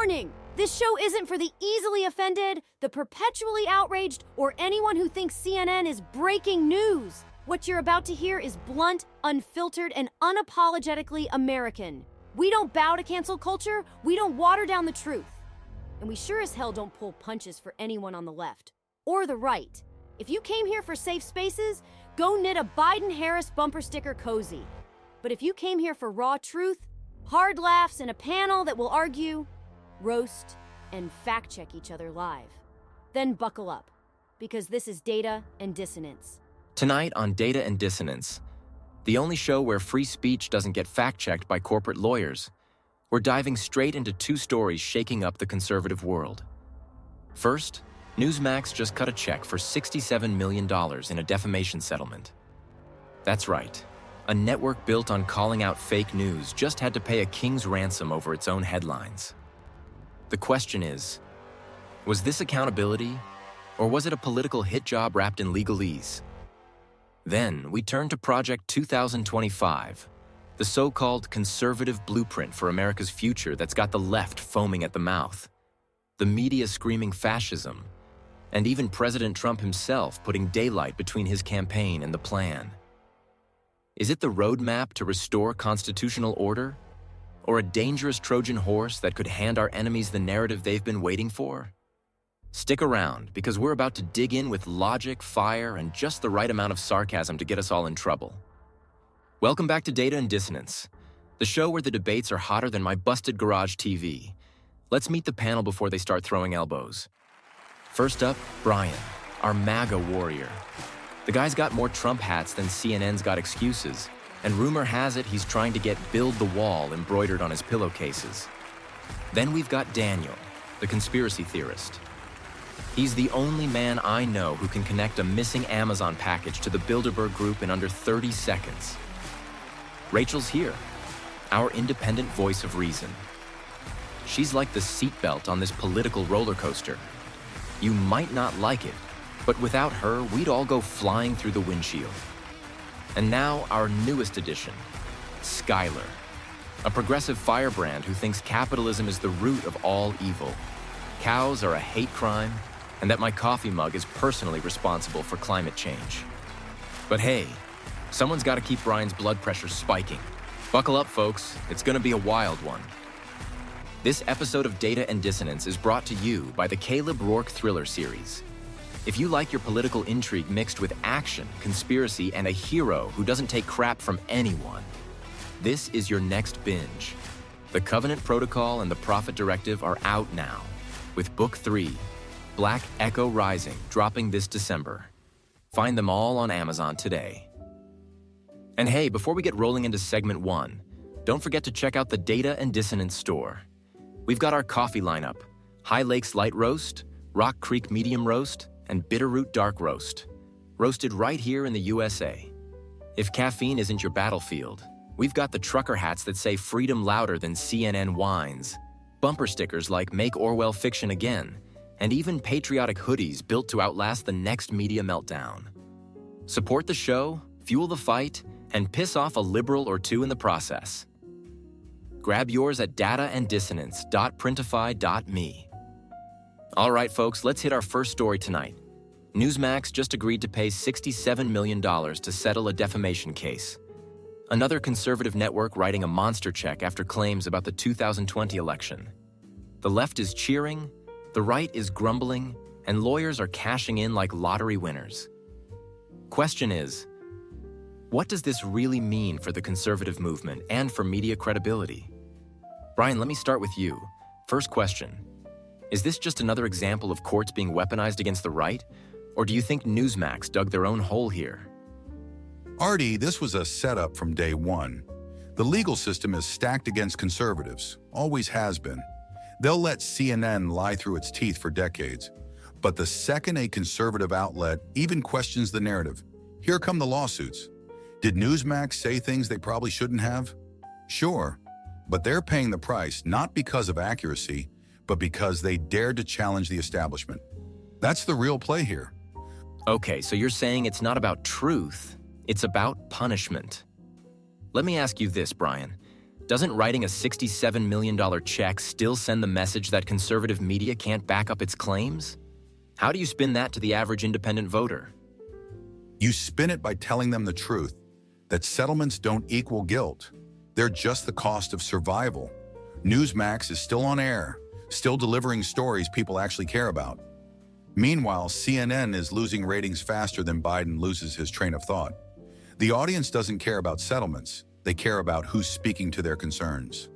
Warning! This show isn't for the easily offended, the perpetually outraged, or anyone who thinks CNN is breaking news. What you're about to hear is blunt, unfiltered, and unapologetically American. We don't bow to cancel culture, we don't water down the truth. And we sure as hell don't pull punches for anyone on the left or the right. If you came here for safe spaces, go knit a Biden-Harris bumper sticker cozy. But if you came here for raw truth, hard laughs, and a panel that will argue, roast, and fact-check each other live, then buckle up, because this is Data and Dissonance. Tonight on Data and Dissonance, the only show where free speech doesn't get fact-checked by corporate lawyers, we're diving straight into two stories shaking up the conservative world. First, Newsmax just cut a check for $67 million in a defamation settlement. That's right. A network built on calling out fake news just had to pay a king's ransom over its own headlines. The question is, was this accountability, or was it a political hit job wrapped in legalese? Then we turn to Project 2025, the so-called conservative blueprint for America's future that's got the left foaming at the mouth, the media screaming fascism, and even President Trump himself putting daylight between his campaign and the plan. Is it the roadmap to restore constitutional order? Or a dangerous Trojan horse that could hand our enemies the narrative they've been waiting for? Stick around, because we're about to dig in with logic, fire, and just the right amount of sarcasm to get us all in trouble. Welcome back to Data and Dissonance, the show where the debates are hotter than my busted garage TV. Let's meet the panel before they start throwing elbows. First up, Brian, our MAGA warrior. The guy's got more Trump hats than CNN's got excuses, and rumor has it he's trying to get "Build the Wall" embroidered on his pillowcases. Then we've got Daniel, the conspiracy theorist. He's the only man I know who can connect a missing Amazon package to the Bilderberg Group in under 30 seconds. Rachel's here, our independent voice of reason. She's like the seatbelt on this political roller coaster. You might not like it, but without her, we'd all go flying through the windshield. And now, our newest addition, Skylar, a progressive firebrand who thinks capitalism is the root of all evil. Cows are a hate crime, and that my coffee mug is personally responsible for climate change. But hey, someone's got to keep Brian's blood pressure spiking. Buckle up, folks. It's going to be a wild one. This episode of Data and Dissonance is brought to you by the Caleb Rourke Thriller series. If you like your political intrigue mixed with action, conspiracy, and a hero who doesn't take crap from anyone, this is your next binge. The Covenant Protocol and the Prophet Directive are out now, with Book 3, Black Echo Rising, dropping this December. Find them all on Amazon today. And hey, before we get rolling into segment 1, don't forget to check out the Data and Dissonance store. We've got our coffee lineup: High Lakes Light Roast, Rock Creek Medium Roast, and Bitterroot Dark Roast, roasted right here in the USA. If caffeine isn't your battlefield, we've got the trucker hats that say freedom louder than CNN whines, bumper stickers like Make Orwell Fiction Again, and even patriotic hoodies built to outlast the next media meltdown. Support the show, fuel the fight, and piss off a liberal or two in the process. Grab yours at dataanddissonance.printify.me. All right, folks, let's hit our first story tonight. Newsmax just agreed to pay $67 million to settle a defamation case. Another conservative network writing a monster check after claims about the 2020 election. The left is cheering, the right is grumbling, and lawyers are cashing in like lottery winners. Question is, what does this really mean for the conservative movement and for media credibility? Brian, let me start with you. First question. Is this just another example of courts being weaponized against the right? Or do you think Newsmax dug their own hole here? Artie, this was a setup from day one. The legal system is stacked against conservatives, always has been. They'll let CNN lie through its teeth for decades. But the second a conservative outlet even questions the narrative, here come the lawsuits. Did Newsmax say things they probably shouldn't have? Sure, but they're paying the price not because of accuracy, but because they dared to challenge the establishment. That's the real play here. Okay, so you're saying it's not about truth, it's about punishment. Let me ask you this, Brian. Doesn't writing a $67 million check still send the message that conservative media can't back up its claims? How do you spin that to the average independent voter? You spin it by telling them the truth, that settlements don't equal guilt. They're just the cost of survival. Newsmax is still on air, still delivering stories people actually care about. Meanwhile, CNN is losing ratings faster than Biden loses his train of thought. The audience doesn't care about settlements. They care about who's speaking to their concerns.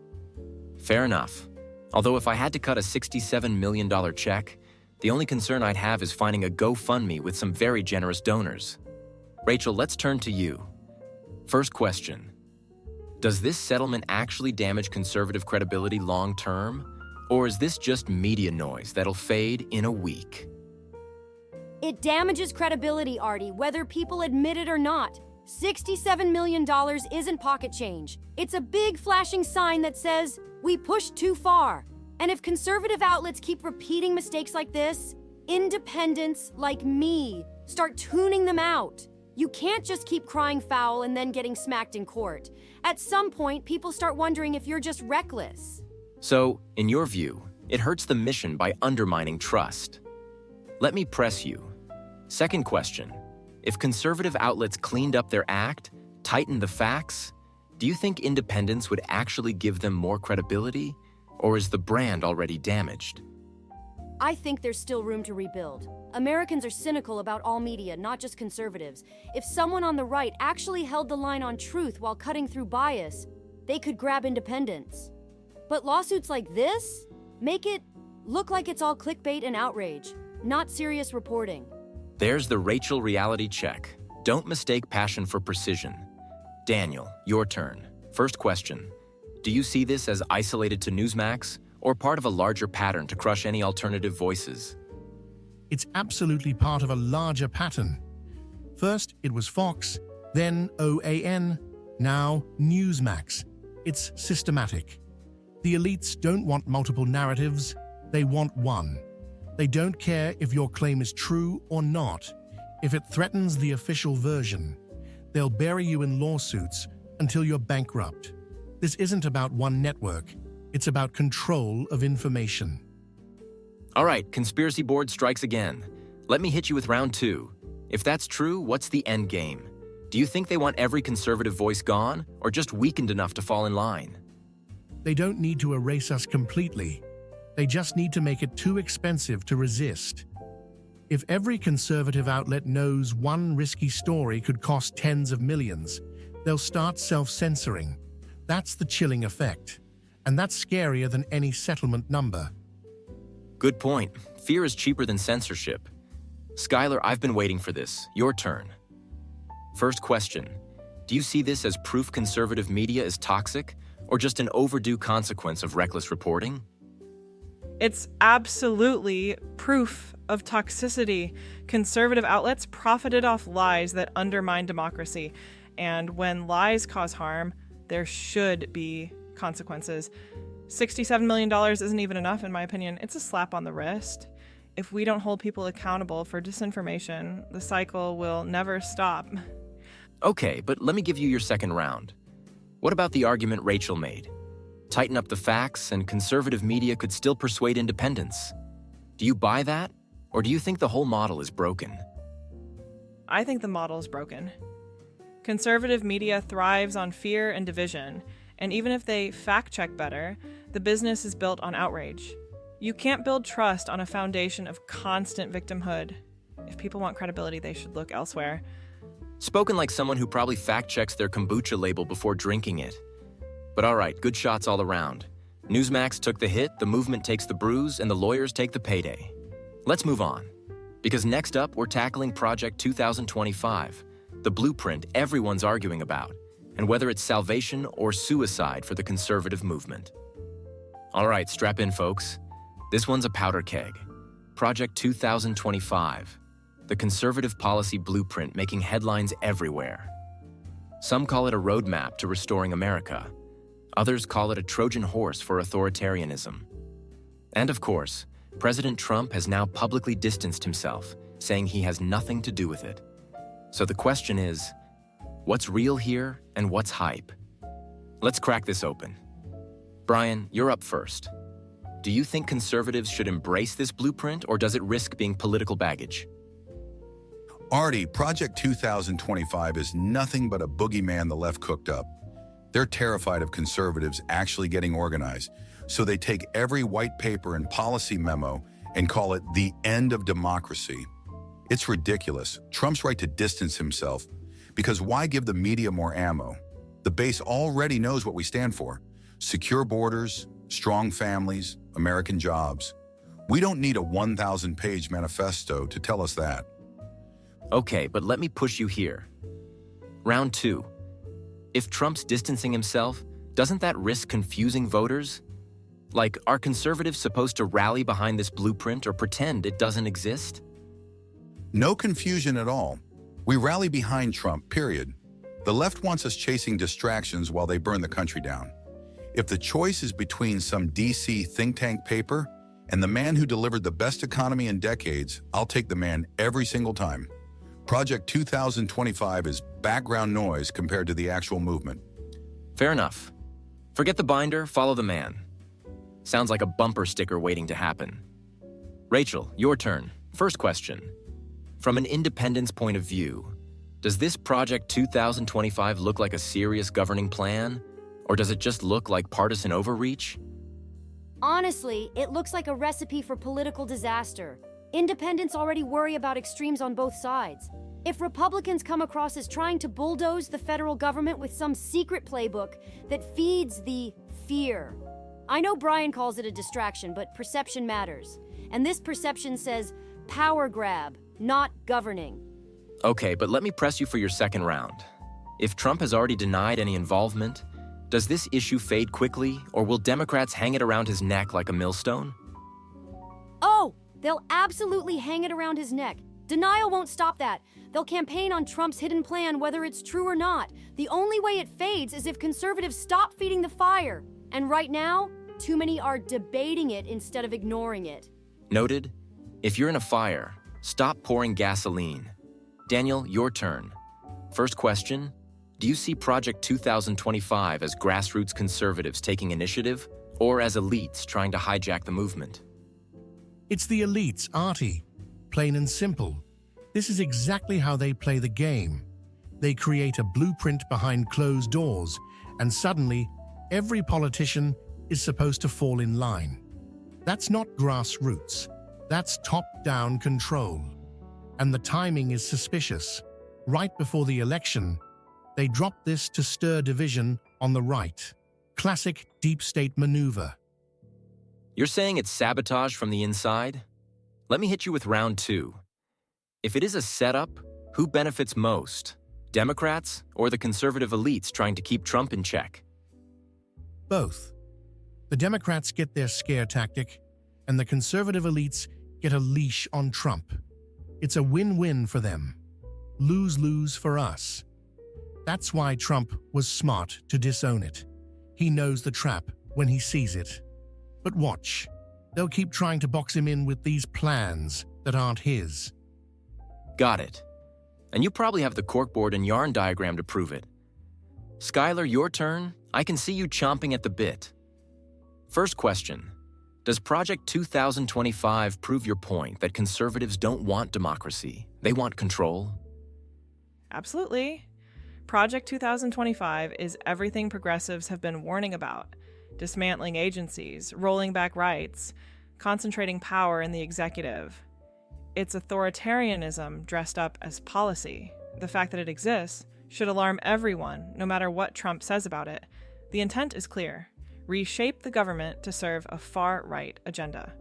Fair enough. Although if I had to cut a $67 million check, the only concern I'd have is finding a GoFundMe with some very generous donors. Rachel, let's turn to you. First question. Does this settlement actually damage conservative credibility long term? Or is this just media noise that'll fade in a week? It damages credibility, Artie, whether people admit it or not. $67 million isn't pocket change. It's a big flashing sign that says, we pushed too far. And if conservative outlets keep repeating mistakes like this, independents like me start tuning them out. You can't just keep crying foul and then getting smacked in court. At some point, people start wondering if you're just reckless. So, in your view, it hurts the mission by undermining trust. Let me press you. Second question. If conservative outlets cleaned up their act, tightened the facts, do you think independents would actually give them more credibility? Or is the brand already damaged? I think there's still room to rebuild. Americans are cynical about all media, not just conservatives. If someone on the right actually held the line on truth while cutting through bias, they could grab independence. But lawsuits like this make it look like it's all clickbait and outrage, not serious reporting. There's the Rachel reality check. Don't mistake passion for precision. Daniel, your turn. First question. Do you see this as isolated to Newsmax or part of a larger pattern to crush any alternative voices? It's absolutely part of a larger pattern. First, it was Fox, then OAN, now Newsmax. It's systematic. The elites don't want multiple narratives, they want one. They don't care if your claim is true or not. If it threatens the official version, they'll bury you in lawsuits until you're bankrupt. This isn't about one network. It's about control of information. All right, conspiracy board strikes again. Let me hit you with round two. If that's true, what's the end game? Do you think they want every conservative voice gone, or just weakened enough to fall in line? They don't need to erase us completely. They just need to make it too expensive to resist. If every conservative outlet knows one risky story could cost tens of millions, they'll start self-censoring. That's the chilling effect. And that's scarier than any settlement number. Good point. Fear is cheaper than censorship. Skylar, I've been waiting for this. Your turn. First question. Do you see this as proof conservative media is toxic, or just an overdue consequence of reckless reporting? It's absolutely proof of toxicity. Conservative outlets profited off lies that undermine democracy. And when lies cause harm, there should be consequences. $67 million isn't even enough, in my opinion. It's a slap on the wrist. If we don't hold people accountable for disinformation, the cycle will never stop. Okay, but let me give you your second round. What about the argument Rachel made? Tighten up the facts, and conservative media could still persuade independents. Do you buy that, or do you think the whole model is broken? I think the model is broken. Conservative media thrives on fear and division, and even if they fact-check better, the business is built on outrage. You can't build trust on a foundation of constant victimhood. If people want credibility, they should look elsewhere. Spoken like someone who probably fact-checks their kombucha label before drinking it. But all right, good shots all around. Newsmax took the hit, the movement takes the bruise, and the lawyers take the payday. Let's move on. Because next up, we're tackling Project 2025, the blueprint everyone's arguing about, and whether it's salvation or suicide for the conservative movement. All right, strap in, folks. This one's a powder keg. Project 2025, the conservative policy blueprint making headlines everywhere. Some call it a roadmap to restoring America. Others call it a Trojan horse for authoritarianism. And of course, President Trump has now publicly distanced himself, saying he has nothing to do with it. So the question is, what's real here and what's hype? Let's crack this open. Brian, you're up first. Do you think conservatives should embrace this blueprint, or does it risk being political baggage? Artie, Project 2025 is nothing but a boogeyman the left cooked up. They're terrified of conservatives actually getting organized, so they take every white paper and policy memo and call it the end of democracy. It's ridiculous. Trump's right to distance himself, because why give the media more ammo? The base already knows what we stand for: secure borders, strong families, American jobs. We don't need a 1,000-page manifesto to tell us that. Okay, but let me push you here. Round 2. If Trump's distancing himself, doesn't that risk confusing voters? Like, are conservatives supposed to rally behind this blueprint or pretend it doesn't exist? No confusion at all. We rally behind Trump, period. The left wants us chasing distractions while they burn the country down. If the choice is between some DC think tank paper and the man who delivered the best economy in decades, I'll take the man every single time. Project 2025 is background noise compared to the actual movement. Fair enough. Forget the binder, follow the man. Sounds like a bumper sticker waiting to happen. Rachel, your turn. First question. From an independent's point of view, does this Project 2025 look like a serious governing plan, or does it just look like partisan overreach? Honestly, it looks like a recipe for political disaster. Independents already worry about extremes on both sides. If Republicans come across as trying to bulldoze the federal government with some secret playbook that feeds the fear. I know Brian calls it a distraction, but perception matters. And this perception says power grab, not governing. Okay, but let me press you for your second round. If Trump has already denied any involvement, does this issue fade quickly, or will Democrats hang it around his neck like a millstone? Oh, they'll absolutely hang it around his neck. Denial won't stop that. They'll campaign on Trump's hidden plan, whether it's true or not. The only way it fades is if conservatives stop feeding the fire. And right now, too many are debating it instead of ignoring it. Noted. If you're in a fire, stop pouring gasoline. Daniel, your turn. First question. Do you see Project 2025 as grassroots conservatives taking initiative, or as elites trying to hijack the movement? It's the elites, Artie. Plain and simple. This is exactly how they play the game. They create a blueprint behind closed doors, and suddenly, every politician is supposed to fall in line. That's not grassroots. That's top-down control. And the timing is suspicious. Right before the election, they drop this to stir division on the right. Classic deep state maneuver. You're saying it's sabotage from the inside? Let me hit you with round 2. If it is a setup, who benefits most? Democrats or the conservative elites trying to keep Trump in check? Both. The Democrats get their scare tactic, and the conservative elites get a leash on Trump. It's a win-win for them. Lose-lose for us. That's why Trump was smart to disown it. He knows the trap when he sees it. But watch. They'll keep trying to box him in with these plans that aren't his. Got it. And you probably have the corkboard and yarn diagram to prove it. Skylar, your turn. I can see you chomping at the bit. First question. Does Project 2025 prove your point that conservatives don't want democracy? They want control? Absolutely. Project 2025 is everything progressives have been warning about. Dismantling agencies, rolling back rights, concentrating power in the executive. It's authoritarianism dressed up as policy. The fact that it exists should alarm everyone, no matter what Trump says about it. The intent is clear. Reshape the government to serve a far-right agenda.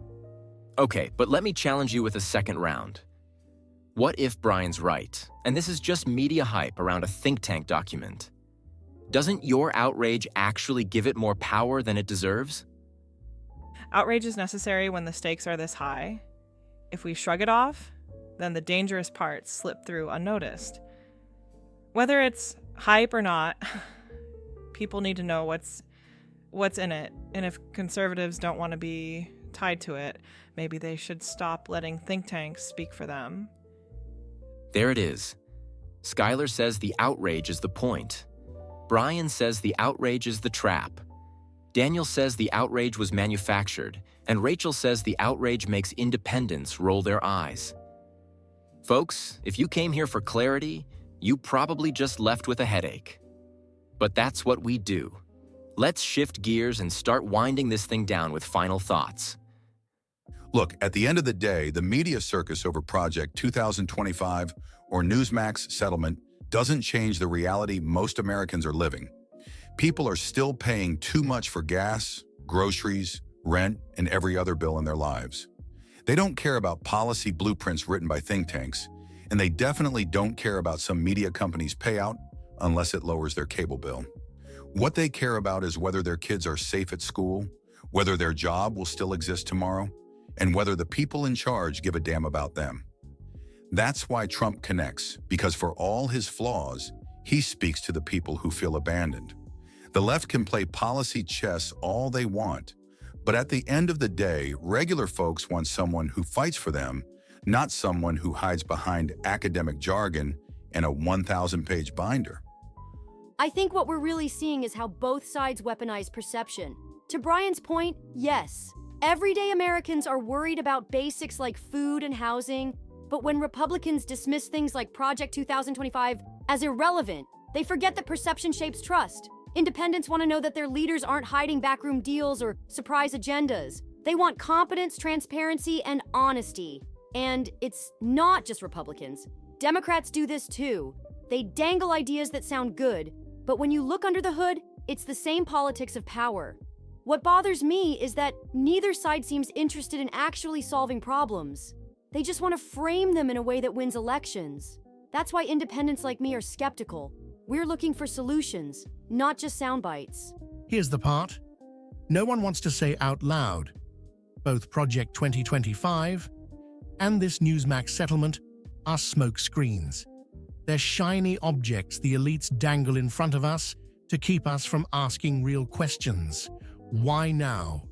Okay, but let me challenge you with a second round. What if Brian's right, and this is just media hype around a think tank document? Doesn't your outrage actually give it more power than it deserves? Outrage is necessary when the stakes are this high. If we shrug it off, then the dangerous parts slip through unnoticed. Whether it's hype or not, people need to know what's in it, and if conservatives don't want to be tied to it, maybe they should stop letting think tanks speak for them. There it is. Skylar says the outrage is the point. Brian says the outrage is the trap. Daniel says the outrage was manufactured, and Rachel says the outrage makes independents roll their eyes. Folks, if you came here for clarity, you probably just left with a headache. But that's what we do. Let's shift gears and start winding this thing down with final thoughts. Look, at the end of the day, the media circus over Project 2025 or Newsmax settlement doesn't change the reality most Americans are living. People are still paying too much for gas, groceries, rent, and every other bill in their lives. They don't care about policy blueprints written by think tanks, and they definitely don't care about some media company's payout unless it lowers their cable bill. What they care about is whether their kids are safe at school, whether their job will still exist tomorrow, and whether the people in charge give a damn about them. That's why Trump connects, because for all his flaws, he speaks to the people who feel abandoned. The left can play policy chess all they want, but at the end of the day, regular folks want someone who fights for them, not someone who hides behind academic jargon and a 1,000-page binder. I think what we're really seeing is how both sides weaponize perception. To Brian's point, yes, everyday Americans are worried about basics like food and housing, but when Republicans dismiss things like Project 2025 as irrelevant, they forget that perception shapes trust. Independents want to know that their leaders aren't hiding backroom deals or surprise agendas. They want competence, transparency, and honesty. And it's not just Republicans. Democrats do this too. They dangle ideas that sound good, but when you look under the hood, it's the same politics of power. What bothers me is that neither side seems interested in actually solving problems. They just want to frame them in a way that wins elections. That's why independents like me are skeptical. We're looking for solutions, not just sound bites. Here's the part. No one wants to say out loud. Both Project 2025 and this Newsmax settlement are smoke screens. They're shiny objects the elites dangle in front of us to keep us from asking real questions. Why now?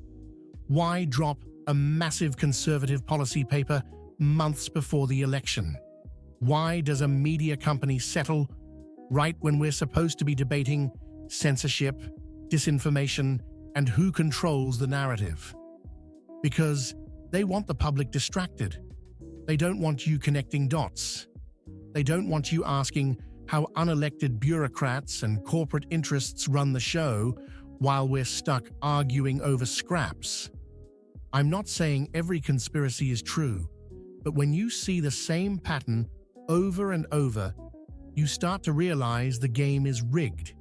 Why drop a massive conservative policy paper months before the election? Why does a media company settle right when we're supposed to be debating censorship, disinformation, and who controls the narrative? Because they want the public distracted. They don't want you connecting dots. They don't want you asking how unelected bureaucrats and corporate interests run the show while we're stuck arguing over scraps. I'm not saying every conspiracy is true, but when you see the same pattern over and over, you start to realize the game is rigged.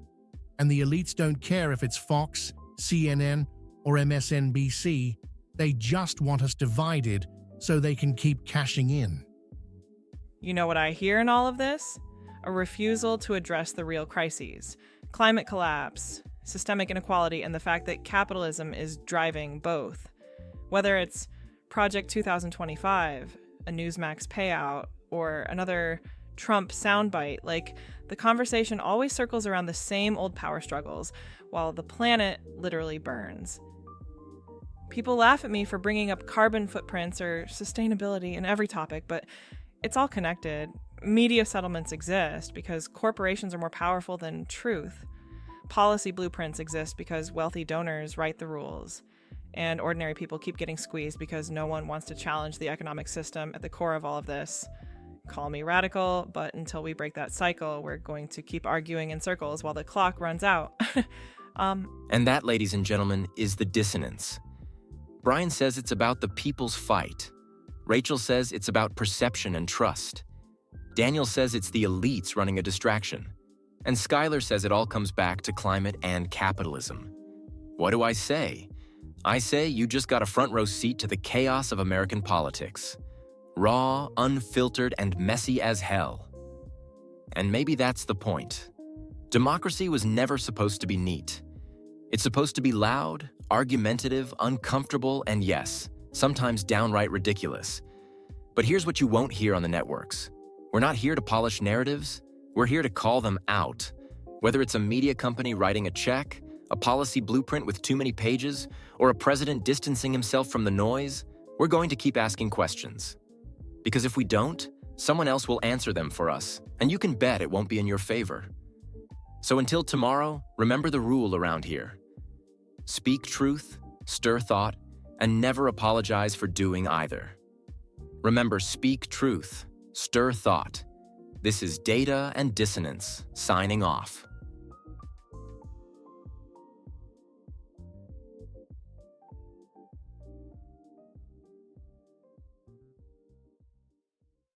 And the elites don't care if it's Fox, CNN, or MSNBC. They just want us divided so they can keep cashing in. You know what I hear in all of this? A refusal to address the real crises. Climate collapse, systemic inequality, and the fact that capitalism is driving both. Whether it's Project 2025, a Newsmax payout, or another Trump soundbite, like, the conversation always circles around the same old power struggles, while the planet literally burns. People laugh at me for bringing up carbon footprints or sustainability in every topic, but it's all connected. Media settlements exist because corporations are more powerful than truth. Policy blueprints exist because wealthy donors write the rules. And ordinary people keep getting squeezed because no one wants to challenge the economic system at the core of all of this. Call me radical, but until we break that cycle, we're going to keep arguing in circles while the clock runs out. And that, ladies and gentlemen, is the dissonance. Brian says it's about the people's fight. Rachel says it's about perception and trust. Daniel says it's the elites running a distraction. And Skylar says it all comes back to climate and capitalism. What do I say? I say you just got a front row seat to the chaos of American politics. Raw, unfiltered, and messy as hell. And maybe that's the point. Democracy was never supposed to be neat. It's supposed to be loud, argumentative, uncomfortable, and yes, sometimes downright ridiculous. But here's what you won't hear on the networks. We're not here to polish narratives. We're here to call them out. Whether it's a media company writing a check, a policy blueprint with too many pages, or a president distancing himself from the noise, we're going to keep asking questions. Because if we don't, someone else will answer them for us, and you can bet it won't be in your favor. So until tomorrow, remember the rule around here. speak truth, stir thought, and never apologize for doing either. Remember, speak truth, stir thought. This is Data and Dissonance, signing off.